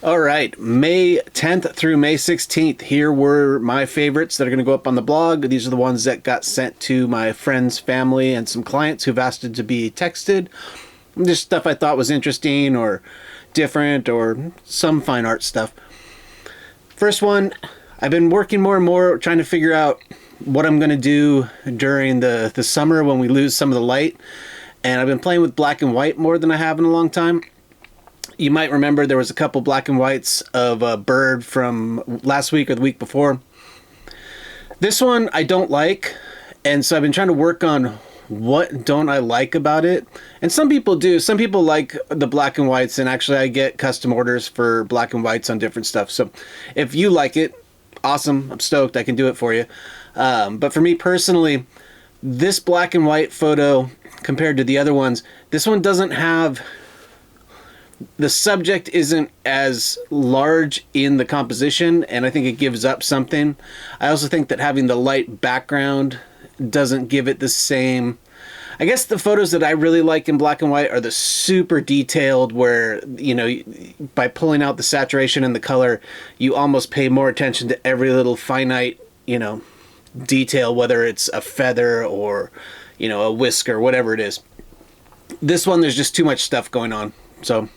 All right, May 10th through May 16th. Here were my favorites that are going to go up on the blog. These are the ones that got sent to my friends, family, and some clients who've asked it to be texted. Just stuff I thought was interesting or different or some fine art stuff. First one, I've been working more and more trying to figure out what I'm going to do during the summer when we lose some of the light. And I've been playing with black and white more than I have in a long time. You might remember there was a couple black and whites of a bird from last week or the week before. This one I don't like, and so I've been trying to work on what don't I like about it. And some people do. Some people like the black and whites, and actually I get custom orders for black and whites on different stuff. So if you like it, awesome. I'm stoked. I can do it for you. But for me personally, this black and white photo compared to the other ones, this one doesn't have... The subject isn't as large in the composition, and I think it gives up something. I also think that having the light background doesn't give it the same... I guess the photos that I really like in black and white are the super detailed where, you know, by pulling out the saturation and the color, you almost pay more attention to every little finite, you know, detail, whether it's a feather or, you know, a whisker, whatever it is. This one, there's just too much stuff going on, so...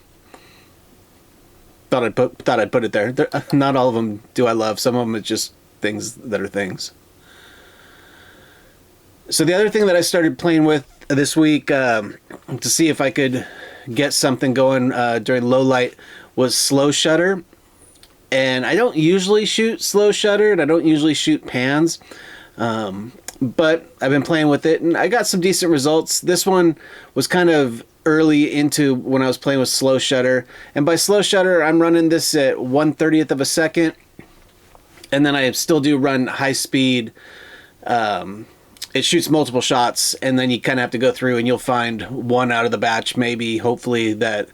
Thought I'd put it there. Not all of them do I love. Some of them are just things that are things. So the other thing that I started playing with this week to see if I could get something going during low light was slow shutter. And I don't usually shoot slow shutter, and I don't usually shoot pans. But I've been playing with it, and I got some decent results. This one was kind of early into when I was playing with slow shutter, and by slow shutter I'm running this at 1/30th of a second, and then I still do run high speed. It shoots multiple shots, and then you kind of have to go through and you'll find one out of the batch, maybe, hopefully, that,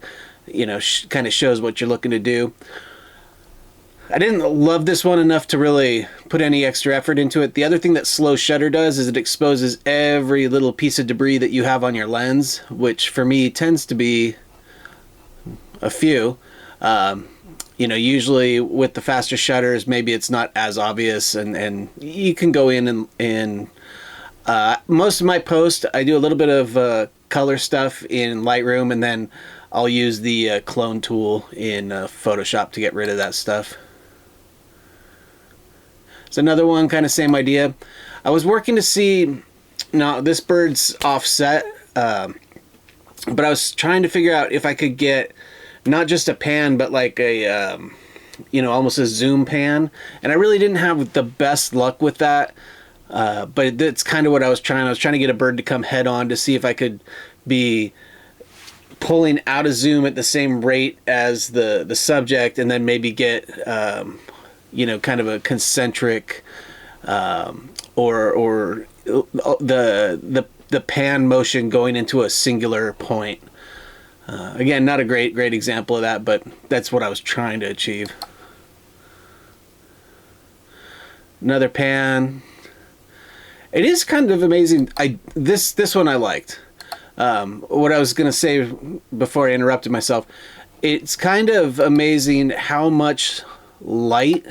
you know, kind of shows what you're looking to do. I didn't love this one enough to really put any extra effort into it. The other thing that slow shutter does is it exposes every little piece of debris that you have on your lens, which for me tends to be a few. You know, usually with the faster shutters, maybe it's not as obvious, and you can go in and most of my posts, I do a little bit of color stuff in Lightroom, and then I'll use the clone tool in Photoshop to get rid of that stuff. It's another one, kind of same idea. I was working to see, now this bird's offset, but I was trying to figure out if I could get not just a pan, but like a, you know, almost a zoom pan. And I really didn't have the best luck with that, but it's kind of what I was trying. I was trying to get a bird to come head on to see if I could be pulling out a zoom at the same rate as the subject, and then maybe get... you know, kind of a concentric, or the pan motion going into a singular point. Again, not a great example of that, but that's what I was trying to achieve. Another pan. It is kind of amazing. This one I liked. What I was gonna say before I interrupted myself, it's kind of amazing how much light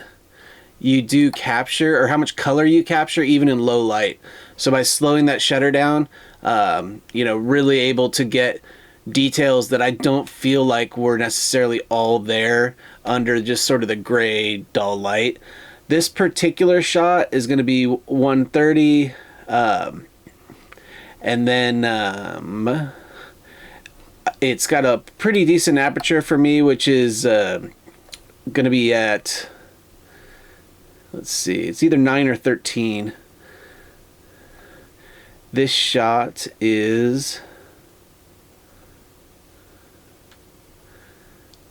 you do capture, or how much color you capture even in low light. So by slowing that shutter down, you know, really able to get details that I don't feel like were necessarily all there under just sort of the gray dull light. This particular shot is going to be 130, and then it's got a pretty decent aperture for me, which is going to be at, let's see, it's either 9 or 13. This shot is...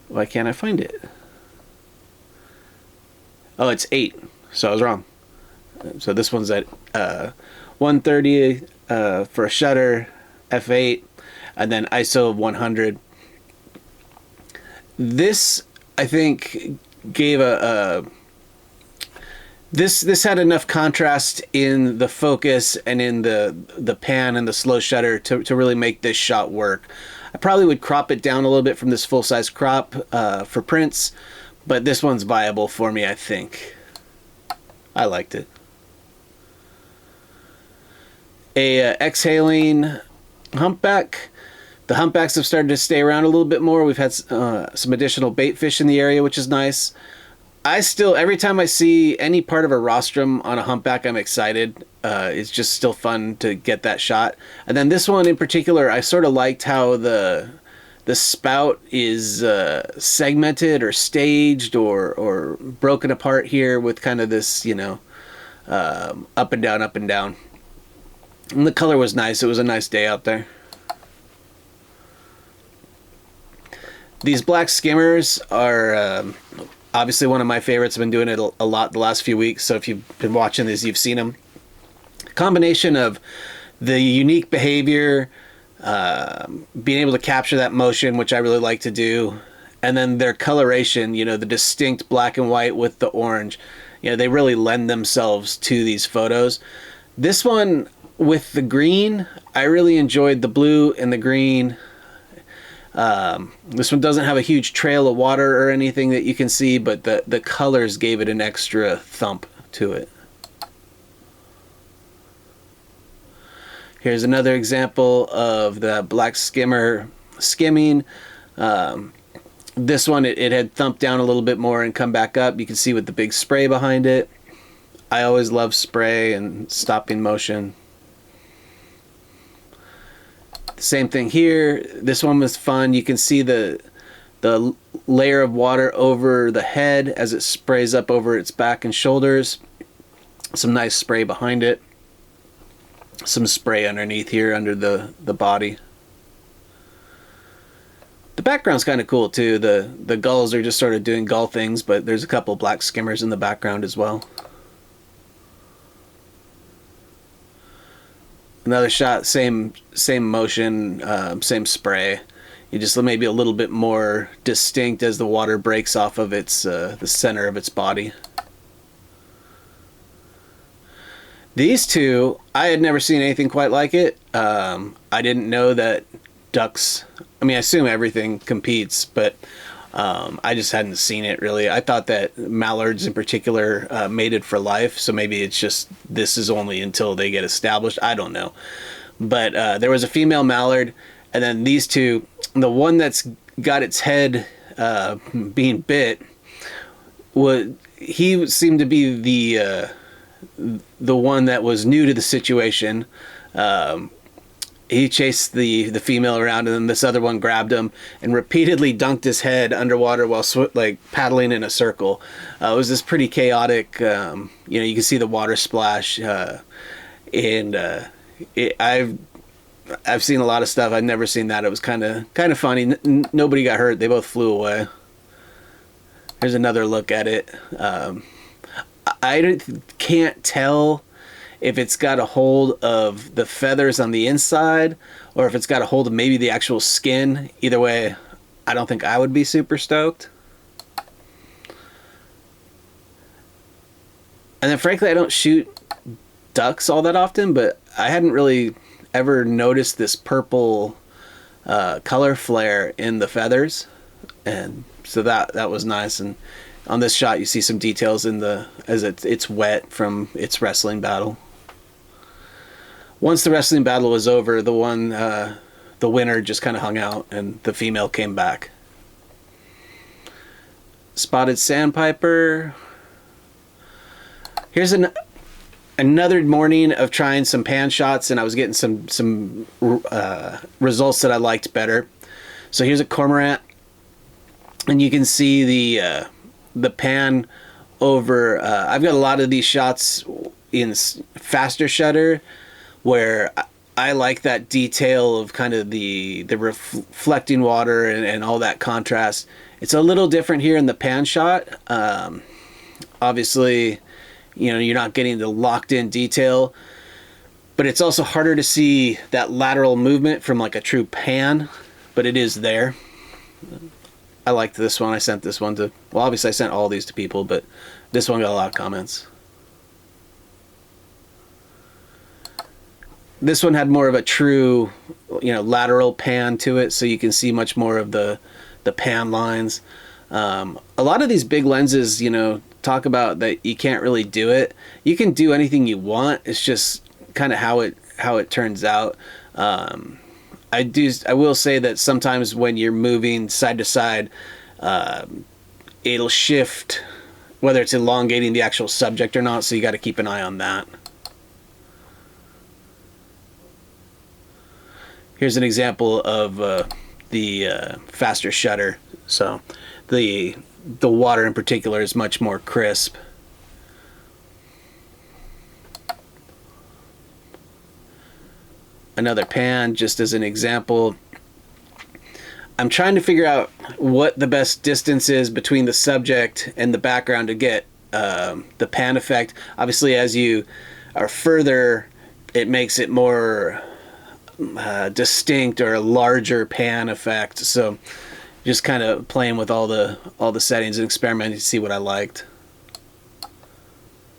Why can't I find it? Oh, it's 8. So I was wrong. So this one's at 130 for a shutter, f8, and then ISO of 100. This, I think, gave this had enough contrast in the focus and in the pan and the slow shutter to really make this shot work. I probably would crop it down a little bit from this full-size crop for prints, but this one's viable for me, I think. I liked it. A exhaling humpback. The humpbacks have started to stay around a little bit more. We've had some additional bait fish in the area, which is nice. I still, every time I see any part of a rostrum on a humpback, I'm excited. It's just still fun to get that shot. And then this one in particular, I sort of liked how the spout is segmented or staged or broken apart here with kind of this, you know, up and down, up and down. And the color was nice. It was a nice day out there. These black skimmers are obviously one of my favorites. I've been doing it a lot the last few weeks, so if you've been watching this, you've seen them. Combination of the unique behavior, being able to capture that motion, which I really like to do, and then their coloration, you know, the distinct black and white with the orange. You know, they really lend themselves to these photos. This one with the green, I really enjoyed the blue and the green. This one doesn't have a huge trail of water or anything that you can see, but the colors gave it an extra thump to it. Here's another example of the black skimmer skimming. This one, it had thumped down a little bit more and come back up. You can see with the big spray behind it. I always love spray and stopping motion. Same thing here. This one was fun. You can see the layer of water over the head as it sprays up over its back and shoulders. Some nice spray behind it. Some spray underneath here under the body. The background's kind of cool too. The gulls are just sort of doing gull things, but there's a couple black skimmers in the background as well. Another shot, same motion, same spray. You just maybe a little bit more distinct as the water breaks off of its the center of its body. These two, I had never seen anything quite like it. I didn't know that ducks, I mean, I assume everything competes, but I just hadn't seen it really. I thought that mallards in particular mated for life, so maybe it's just this is only until they get established. I don't know. But there was a female mallard, and then these two, the one that's got its head being bit, he seemed to be the one that was new to the situation. He chased the female around, and then this other one grabbed him and repeatedly dunked his head underwater while like paddling in a circle. It was this pretty chaotic. You know, you can see the water splash, and I've seen a lot of stuff. I've never seen that. It was kind of funny. Nobody got hurt. They both flew away. Here's another look at it. I can't tell if it's got a hold of the feathers on the inside or if it's got a hold of maybe the actual skin. Either way, I don't think I would be super stoked. And then frankly, I don't shoot ducks all that often, but I hadn't really ever noticed this purple color flare in the feathers. And so that was nice. And on this shot, you see some details in as it's wet from its wrestling battle. Once the wrestling battle was over, the winner just kind of hung out, and the female came back. Spotted sandpiper. Here's another morning of trying some pan shots, and I was getting some results that I liked better. So here's a cormorant, and you can see the pan over. I've got a lot of these shots in faster shutter, where I like that detail of kind of the reflecting water and all that contrast. It's a little different here in the pan shot. Obviously, you know, you're not getting the locked in detail, but it's also harder to see that lateral movement from like a true pan, but it is there. I liked this one. I sent this one to, well, obviously I sent all these to people, but this one got a lot of comments. This one had more of a true, lateral pan to it, so you can see much more of the pan lines. A lot of these big lenses, talk about that you can't really do it. You can do anything you want. It's just kind of how it turns out. I will say that sometimes when you're moving side to side, it'll shift, whether it's elongating the actual subject or not. So you got to keep an eye on that. Here's an example of the faster shutter. So the water in particular is much more crisp. Another pan, just as an example. I'm trying to figure out what the best distance is between the subject and the background to get the pan effect. Obviously, as you are further, it makes it more distinct, or a larger pan effect. So just kind of playing with all the settings and experimenting to see what I liked.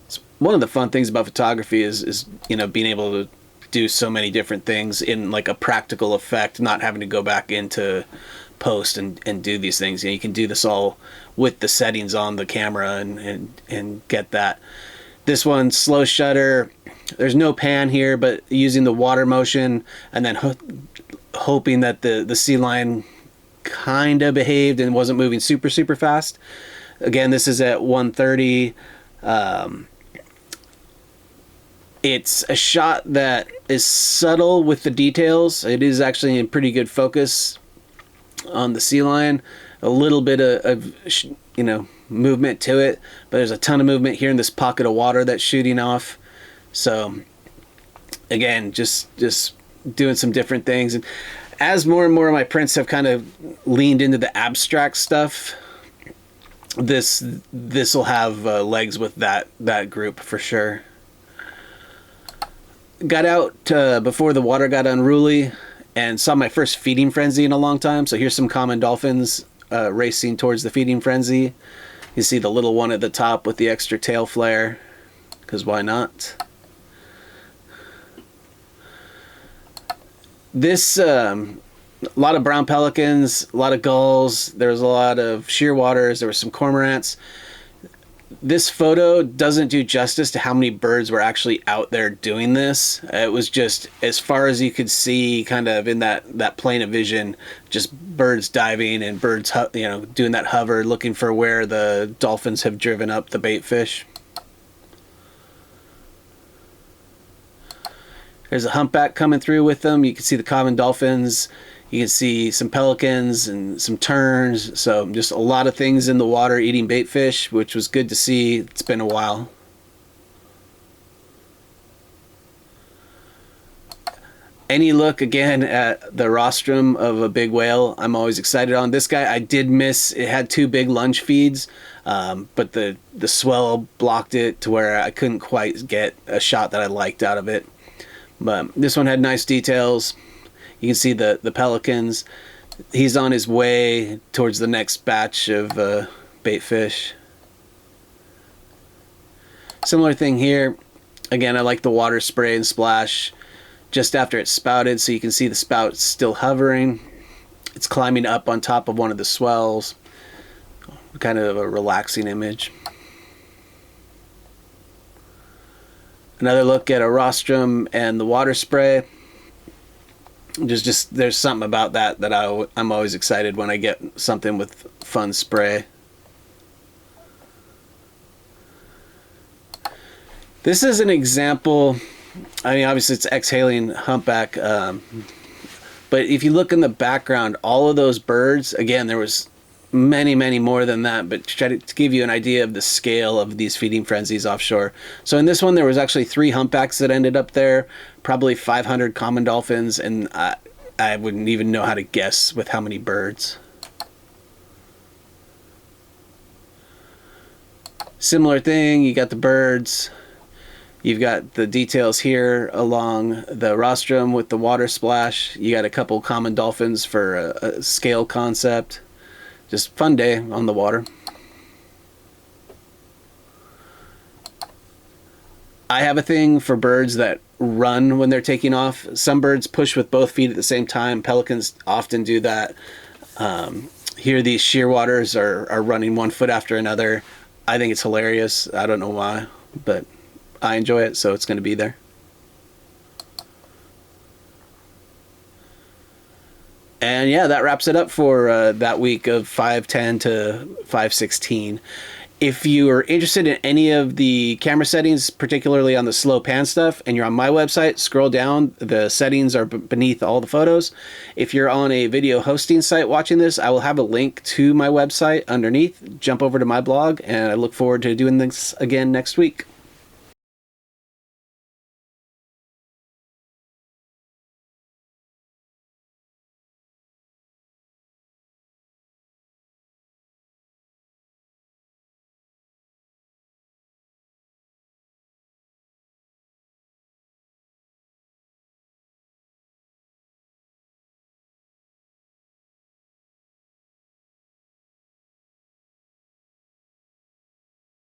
It's one of the fun things about photography is being able to do so many different things in like a practical effect, not having to go back into post and do these things. You can do this all with the settings on the camera and get that. This one, slow shutter. There's no pan here, but using the water motion and then hoping that the sea lion kind of behaved and wasn't moving super fast. Again, this is at 130. It's a shot that is subtle with the details. It is actually in pretty good focus on the sea lion. A little bit of movement to it, but there's a ton of movement here in this pocket of water that's shooting off. So again, just doing some different things. And as more and more of my prints have kind of leaned into the abstract stuff, this will have legs with that group for sure. Got out before the water got unruly and saw my first feeding frenzy in a long time. So here's some common dolphins racing towards the feeding frenzy. You see the little one at the top with the extra tail flare, because why not? This, a lot of brown pelicans, a lot of gulls. There was a lot of shearwaters. There were some cormorants. This photo doesn't do justice to how many birds were actually out there doing this. It was just, as far as you could see, kind of in that plane of vision, just birds diving and birds, doing that hover, looking for where the dolphins have driven up the bait fish. There's a humpback coming through with them. You can see the common dolphins. You can see some pelicans and some terns. So just a lot of things in the water eating bait fish, which was good to see. It's been a while. Any look again at the rostrum of a big whale, I'm always excited on. This guy I did miss. It had two big lunge feeds, but the swell blocked it to where I couldn't quite get a shot that I liked out of it. But this one had nice details. You can see the pelicans. He's on his way towards the next batch of bait fish. Similar thing here. Again, I like the water spray and splash just after it's spouted, so you can see the spout still hovering. It's climbing up on top of one of the swells. Kind of a relaxing image. Another look at a rostrum and the water spray. There's something about that I'm always excited when I get something with fun spray. This is an example. I mean, obviously it's exhaling humpback, but if you look in the background, all of those birds, again, there was many more than that, but to try to give you an idea of the scale of these feeding frenzies offshore. So in this one, there was actually 3 humpbacks that ended up there, probably 500 common dolphins, and I wouldn't even know how to guess with how many birds. Similar thing, you got the birds. You've got the details here along the rostrum with the water splash. You got a couple common dolphins for a scale concept. Just fun day on the water. I have a thing for birds that run when they're taking off. Some birds push with both feet at the same time. Pelicans often do that. Here, these shearwaters are running one foot after another. I think it's hilarious. I don't know why, but I enjoy it, so it's going to be there. And yeah, that wraps it up for that week of 510 to 516. If you are interested in any of the camera settings, particularly on the slow pan stuff, and you're on my website, scroll down. The settings are beneath all the photos. If you're on a video hosting site watching this, I will have a link to my website underneath. Jump over to my blog, and I look forward to doing this again next week.